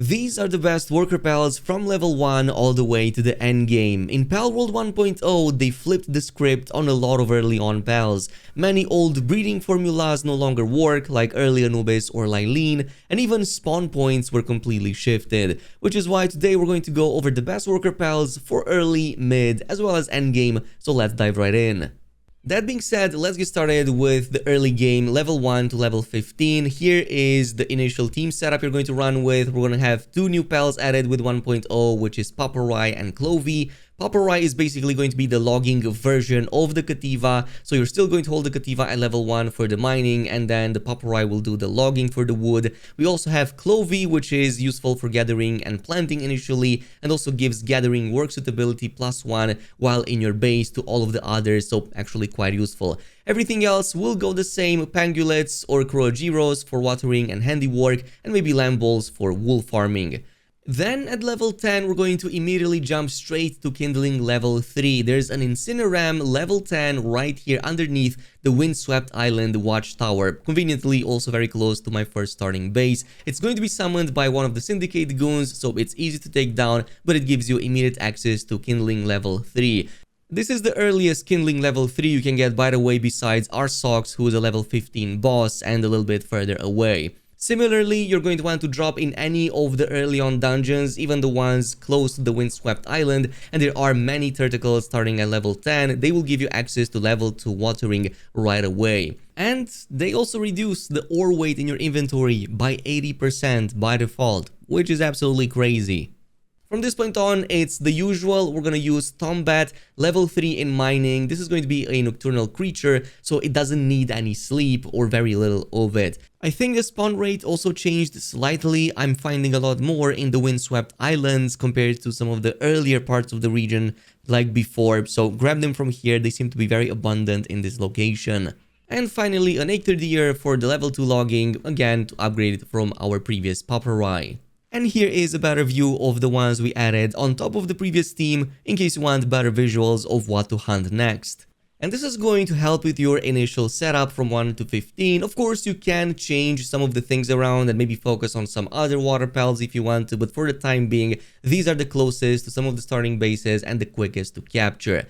These are the best worker pals from level 1 all the way to the end game. In Palworld 1.0, they flipped the script on a lot of early on pals. Many old breeding formulas no longer work, like early Anubis or Lylene, and even spawn points were completely shifted. Which is why today we're going to go over the best worker pals for early, mid, as well as end game, so let's dive right in. That being said, let's get started with the early game, level 1 to level 15. Here is the initial team setup you're going to run with. We're going to have two new pals added with 1.0, which is Palworld and Clovey. Palworld is basically going to be the logging version of the Cativa, so you're still going to hold the Cativa at level 1 for the mining, and then the Palworld will do the logging for the wood. We also have Clovey, which is useful for gathering and planting initially, and also gives gathering work suitability +1 while in your base to all of the others, so actually quite useful. Everything else will go the same: Pangolets or KhrazeGaming for watering and handiwork, and maybe lamb balls for wool farming. Then at level 10, we're going to immediately jump straight to kindling level 3. There's an Incineram level 10 right here underneath the windswept island watchtower, conveniently also very close to my first starting base. It's going to be summoned by one of the syndicate goons, so it's easy to take down, but it gives you immediate access to kindling level 3. This is the earliest kindling level 3 you can get, by the way, besides Arsox, who is a level 15 boss and a little bit further away. Similarly, you're going to want to drop in any of the early on dungeons, even the ones close to the windswept island, and there are many tentacles starting at level 10. They will give you access to level 2 watering right away. And they also reduce the ore weight in your inventory by 80% by default, which is absolutely crazy. From this point on, it's the usual. We're going to use Tombat, level 3 in mining. This is going to be a nocturnal creature, so it doesn't need any sleep or very little of it. I think the spawn rate also changed slightly. I'm finding a lot more in the windswept islands compared to some of the earlier parts of the region like before, so grab them from here. They seem to be very abundant in this location. And finally, an Eikthyr for the level 2 logging, again to upgrade from our previous Palworld. And here is a better view of the ones we added on top of the previous team, in case you want better visuals of what to hunt next. And this is going to help with your initial setup from 1 to 15. Of course, you can change some of the things around and maybe focus on some other water pals if you want to, but for the time being, these are the closest to some of the starting bases and the quickest to capture.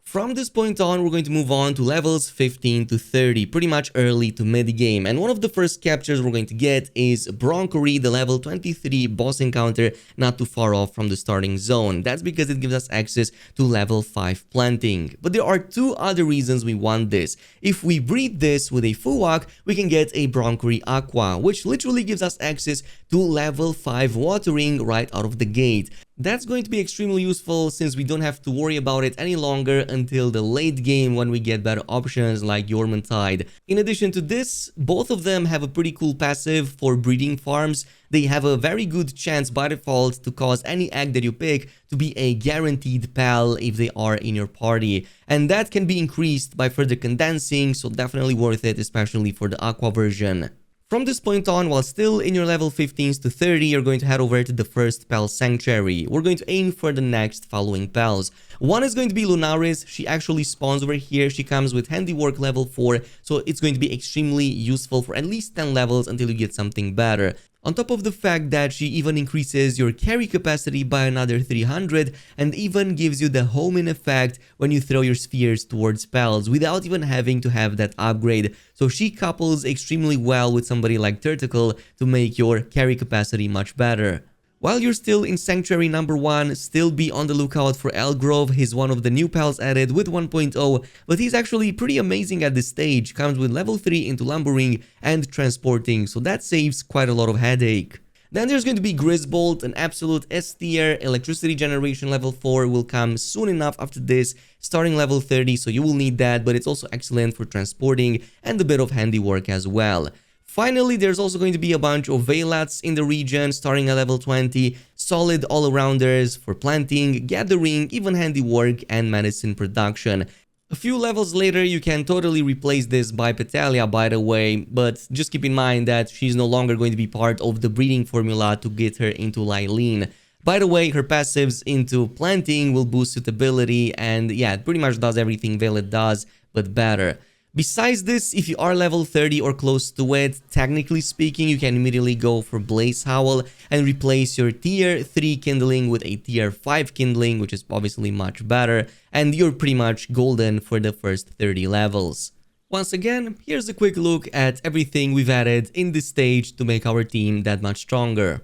From this point on, we're going to move on to levels 15 to 30, pretty much early to mid-game. And one of the first captures we're going to get is Bronchory, the level 23 boss encounter, not too far off from the starting zone. That's because it gives us access to level 5 planting. But there are two other reasons we want this. If we breed this with a Fuwak, we can get a Bronchory Aqua, which literally gives us access to level 5 watering right out of the gate. That's going to be extremely useful since we don't have to worry about it any longer until the late game when we get better options like Yormantide. In addition to this, both of them have a pretty cool passive for breeding farms. They have a very good chance by default to cause any egg that you pick to be a guaranteed pal if they are in your party. And that can be increased by further condensing, so definitely worth it, especially for the Aqua version. From this point on, while still in your level 15s to 30, you're going to head over to the first Pal Sanctuary. We're going to aim for the next following pals. One is going to be Lunaris. She actually spawns over here. She comes with handiwork level 4, so it's going to be extremely useful for at least 10 levels until you get something better. On top of the fact that she even increases your carry capacity by another 300 and even gives you the homing effect when you throw your spheres towards pals without even having to have that upgrade. So she couples extremely well with somebody like Tentacle to make your carry capacity much better. While you're still in Sanctuary number 1, still be on the lookout for Elgrove. He's one of the new pals added with 1.0, but he's actually pretty amazing at this stage. Comes with level 3 into lumbering and transporting, so that saves quite a lot of headache. Then there's going to be Grisbolt, an absolute S tier. Electricity generation level 4 will come soon enough after this, starting level 30, so you will need that, but it's also excellent for transporting and a bit of handiwork as well. Finally, there's also going to be a bunch of Veilats in the region, starting at level 20, solid all-arounders for planting, gathering, even handiwork and medicine production. A few levels later, you can totally replace this by Petalia, by the way, but just keep in mind that she's no longer going to be part of the breeding formula to get her into Lylene. By the way, her passives into planting will boost suitability, and yeah, it pretty much does everything Veilat does, but better. Besides this, if you are level 30 or close to it, technically speaking, you can immediately go for Blaze Howl and replace your tier 3 kindling with a tier 5 kindling, which is obviously much better, and you're pretty much golden for the first 30 levels. Once again, here's a quick look at everything we've added in this stage to make our team that much stronger.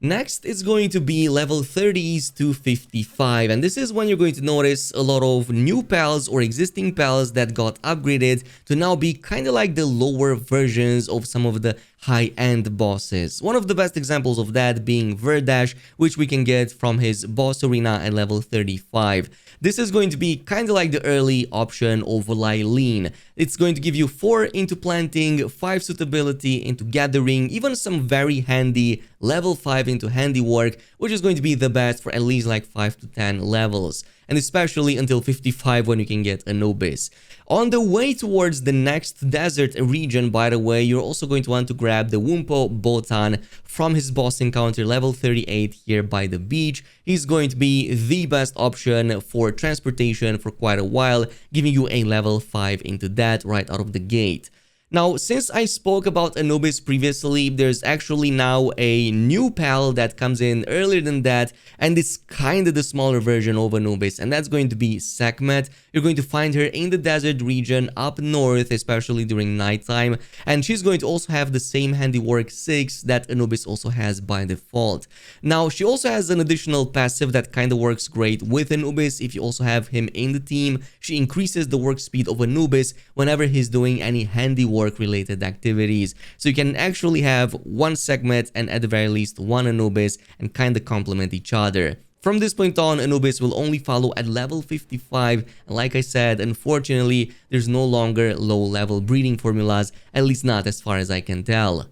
Next is going to be level 30s to 55, and this is when you're going to notice a lot of new pals or existing pals that got upgraded to now be kind of like the lower versions of some of the high-end bosses. One of the best examples of that being Verdash, which we can get from his boss arena at level 35. This is going to be kind of like the early option of Lylene. It's going to give you 4 into planting, 5 suitability into gathering, even some very handy level 5 into handiwork, which is going to be the best for at least like 5 to 10 levels, and especially until 55 when you can get Anubis. On the way towards the next desert region, by the way, you're also going to want to grab the Wumpo Botan from his boss encounter level 38 here by the beach. He's going to be the best option for transportation for quite a while, giving you a level 5 into that right out of the gate. Now, since I spoke about Anubis previously, there's actually now a new pal that comes in earlier than that, and it's kind of the smaller version of Anubis, and that's going to be Sekhmet. You're going to find her in the desert region up north, especially during nighttime, and she's going to also have the same handiwork 6 that Anubis also has by default. Now, she also has an additional passive that kind of works great with Anubis. If you also have him in the team, she increases the work speed of Anubis whenever he's doing any handiwork related activities. So you can actually have one Sekhmet and at the very least one Anubis and kind of complement each other. From this point on, Anubis will only follow at level 55, and like I said, unfortunately, there's no longer low-level breeding formulas, at least not as far as I can tell.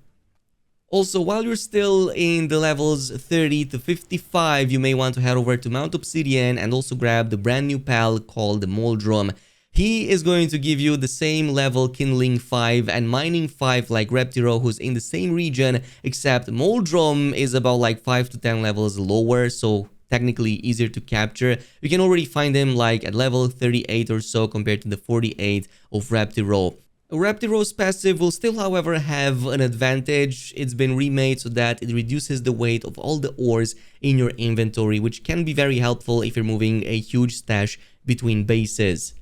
Also, while you're still in the levels 30 to 55, you may want to head over to Mount Obsidian and also grab the brand new pal called the Moldrum. He is going to give you the same level kindling 5 and mining 5 like Reptiro, who's in the same region, except Moldrum is about like 5 to 10 levels lower, so technically easier to capture. You can already find him like at level 38 or so compared to the 48 of Reptiro. Reptiro's passive will still, however, have an advantage. It's been remade so that it reduces the weight of all the ores in your inventory, which can be very helpful if you're moving a huge stash between bases.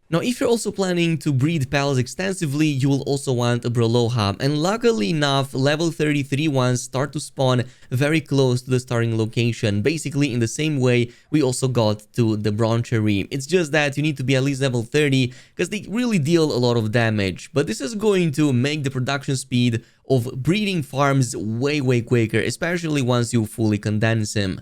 Now, if you're also planning to breed pals extensively, you will also want a Broloha, and luckily enough, level 33 ones start to spawn very close to the starting location, basically in the same way we also got to the Bronchery. It's just that you need to be at least level 30, because they really deal a lot of damage, but this is going to make the production speed of breeding farms way quicker, especially once you fully condense him.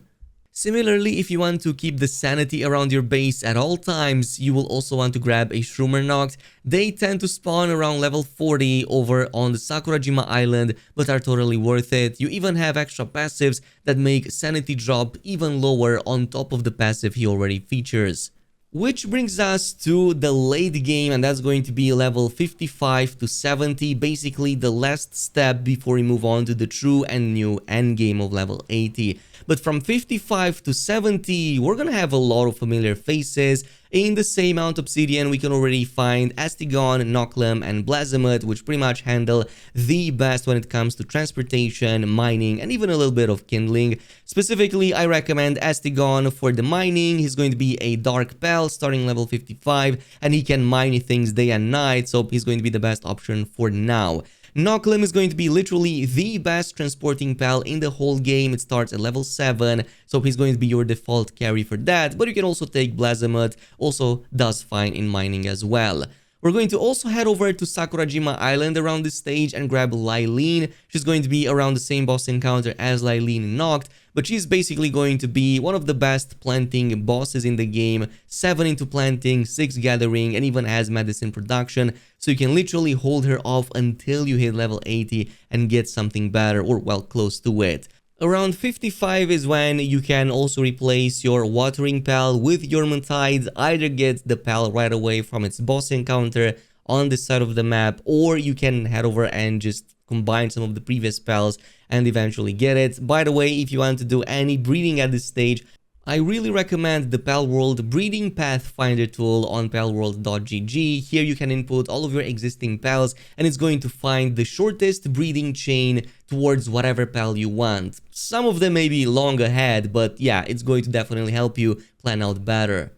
Similarly, if you want to keep the sanity around your base at all times, you will also want to grab a Shroomernoct. They tend to spawn around level 40 over on the Sakurajima Island, but are totally worth it. You even have extra passives that make sanity drop even lower on top of the passive he already features. Which brings us to the late game, and that's going to be level 55 to 70, basically the last step before we move on to the true and new endgame of level 80. But from 55 to 70, we're gonna have a lot of familiar faces. In the same Mount Obsidian, we can already find Astigon, Noclem, and Blazamut, which pretty much handle the best when it comes to transportation, mining, and even a little bit of kindling. Specifically, I recommend Astigon for the mining. He's going to be a Dark Pal starting level 55, and he can mine things day and night, so he's going to be the best option for now. Noclem is going to be literally the best transporting pal in the whole game. It starts at level 7, so he's going to be your default carry for that, but you can also take Blazamut, also does fine in mining as well. We're going to also head over to Sakurajima Island around this stage and grab Lylene. She's going to be around the same boss encounter as Lylene Noct, but she's basically going to be one of the best planting bosses in the game. 7 into planting, 6 gathering, and even has medicine production, so you can literally hold her off until you hit level 80 and get something better, or well, close to it. Around 55 is when you can also replace your watering pal with your Muntide. Either get the pal right away from its boss encounter on this side of the map, or you can head over and just combine some of the previous pals and eventually get it. By the way, if you want to do any breeding at this stage, I really recommend the Palworld Breeding Path Finder tool on palworld.gg. Here you can input all of your existing pals and it's going to find the shortest breeding chain towards whatever pal you want. Some of them may be long ahead, but yeah, it's going to definitely help you plan out better.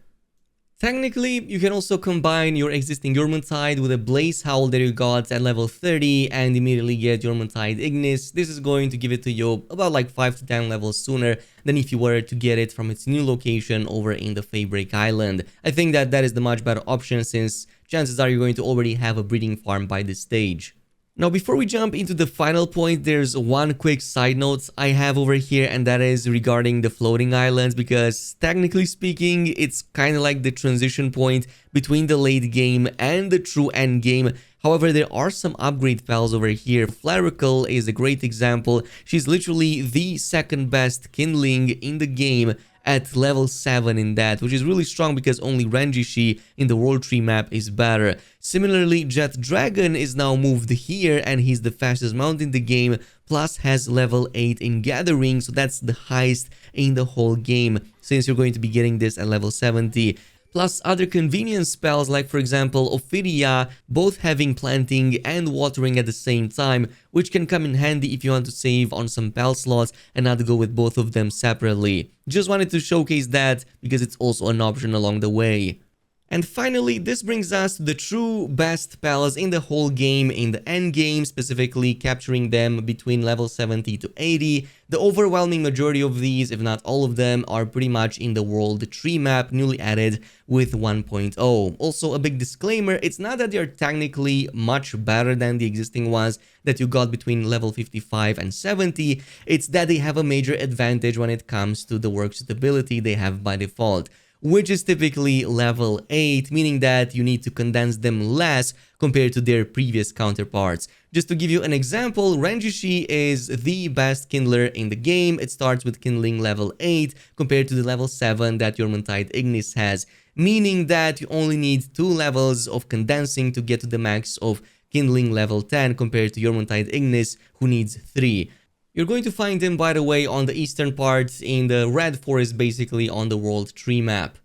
Technically, you can also combine your existing Jormuntide with a Blaze Howl that you got at level 30 and immediately get Jormuntide Ignis. This is going to give it to you about like 5 to 10 levels sooner than if you were to get it from its new location over in the Faybreak Island. I think that is the much better option since chances are you're going to already have a breeding farm by this stage. Now, before we jump into the final point, there's one quick side note I have over here, and that is regarding the floating islands, because technically speaking, it's kind of like the transition point between the late game and the true end game. However, there are some upgrade pals over here. Flarical is a great example. She's literally the second best kindling in the game at level 7 in that, which is really strong because only Renjishi in the World Tree map is better. Similarly, Jet Dragon is now moved here and he's the fastest mount in the game, plus has level 8 in Gathering, so that's the highest in the whole game since you're going to be getting this at level 70. Plus other convenience spells like, for example, Ophidia, both having planting and watering at the same time, which can come in handy if you want to save on some pal slots and not go with both of them separately. Just wanted to showcase that because it's also an option along the way. And finally, this brings us to the true best pals in the whole game in the end game, specifically capturing them between level 70 to 80. The overwhelming majority of these, if not all of them, are pretty much in the World Tree map, newly added with 1.0. Also, a big disclaimer, it's not that they're technically much better than the existing ones that you got between level 55 and 70, it's that they have a major advantage when it comes to the work suitability they have by default, which is typically level 8, meaning that you need to condense them less compared to their previous counterparts. Just to give you an example, Renjishi is the best kindler in the game. It starts with kindling level 8 compared to the level 7 that Jormuntide Ignis has, meaning that you only need 2 levels of condensing to get to the max of kindling level 10 compared to Jormuntide Ignis, who needs 3. You're going to find him, by the way, on the eastern part in the red forest, basically on the World Tree map.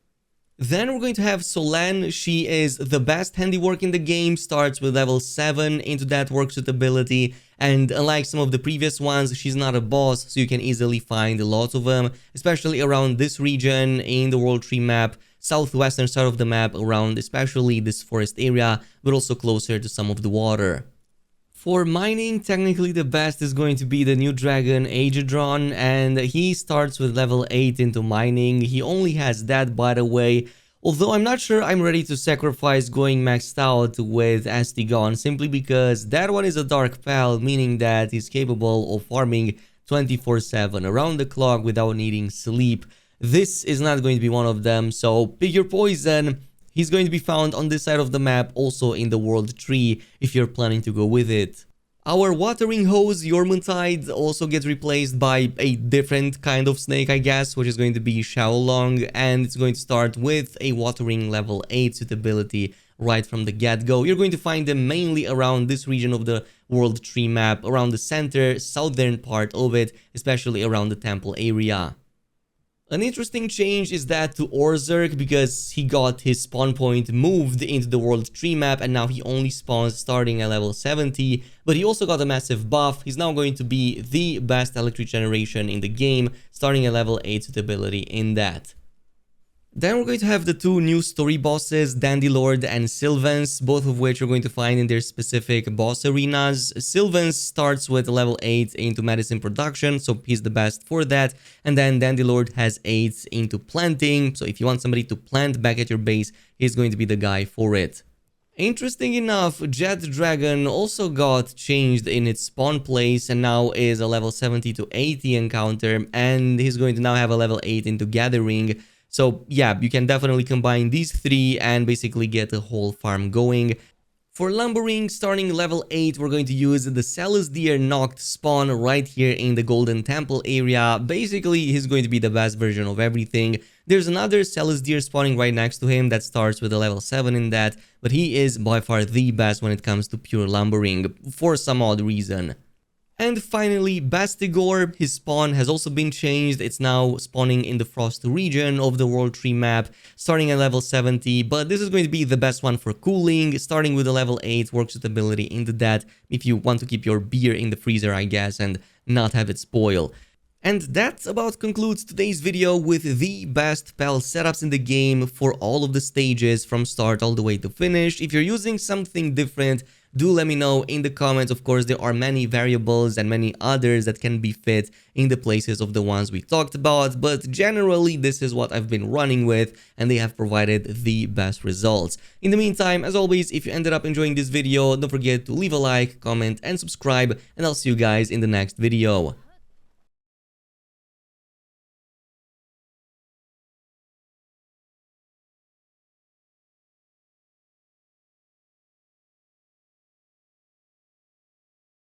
Then we're going to have Solan. She is the best handiwork in the game, starts with level 7 into that work suitability, and unlike some of the previous ones, she's not a boss, so you can easily find lots of them, especially around this region in the World Tree map, southwestern side of the map, around especially this forest area, but also closer to some of the water. For mining, technically the best is going to be the new dragon Aegidron, and he starts with level 8 into mining. He only has that, by the way, although I'm not sure I'm ready to sacrifice going maxed out with Astigon, simply because that one is a dark pal, meaning that he's capable of farming 24/7 around the clock without needing sleep. This is not going to be one of them, so pick your poison. He's going to be found on this side of the map, also in the World Tree, if you're planning to go with it. Our watering hose, Jormuntide, also gets replaced by a different kind of snake, I guess, which is going to be Xiaolong, and it's going to start with a watering level 8 suitability right from the get-go. You're going to find them mainly around this region of the World Tree map, around the center, southern part of it, especially around the temple area. An interesting change is that to Orzerk, because he got his spawn point moved into the World Tree map and now he only spawns starting at level 70, but he also got a massive buff. He's now going to be the best electric generation in the game, starting at level 8 suitability in that. Then we're going to have the 2 new story bosses, Dandylord and Sylvans, both of which you're going to find in their specific boss arenas. Sylvans starts with level 8 into medicine production, so he's the best for that. And then Dandylord has 8 into planting, so if you want somebody to plant back at your base, he's going to be the guy for it. Interesting enough, Jet Dragon also got changed in its spawn place and now is a level 70 to 80 encounter, and he's going to now have a level 8 into gathering. So yeah, you can definitely combine these 3 and basically get a whole farm going. For lumbering, starting level 8, we're going to use the Celestia Noct spawn right here in the Golden Temple area. Basically, he's going to be the best version of everything. There's another Celestia spawning right next to him that starts with a level 7 in that, but he is by far the best when it comes to pure lumbering, for some odd reason. And finally, Bastigor, his spawn has also been changed. It's now spawning in the Frost region of the World Tree map, starting at level 70, but this is going to be the best one for cooling, starting with a level 8 work suitability into that if you want to keep your beer in the freezer, I guess, and not have it spoil. And that about concludes today's video with the best PAL setups in the game for all of the stages from start all the way to finish. If you're using something different, do let me know in the comments. Of course, there are many variables and many others that can be fit in the places of the ones we talked about, but generally this is what I've been running with and they have provided the best results. In the meantime, as always, if you ended up enjoying this video, don't forget to leave a like, comment and subscribe, and I'll see you guys in the next video.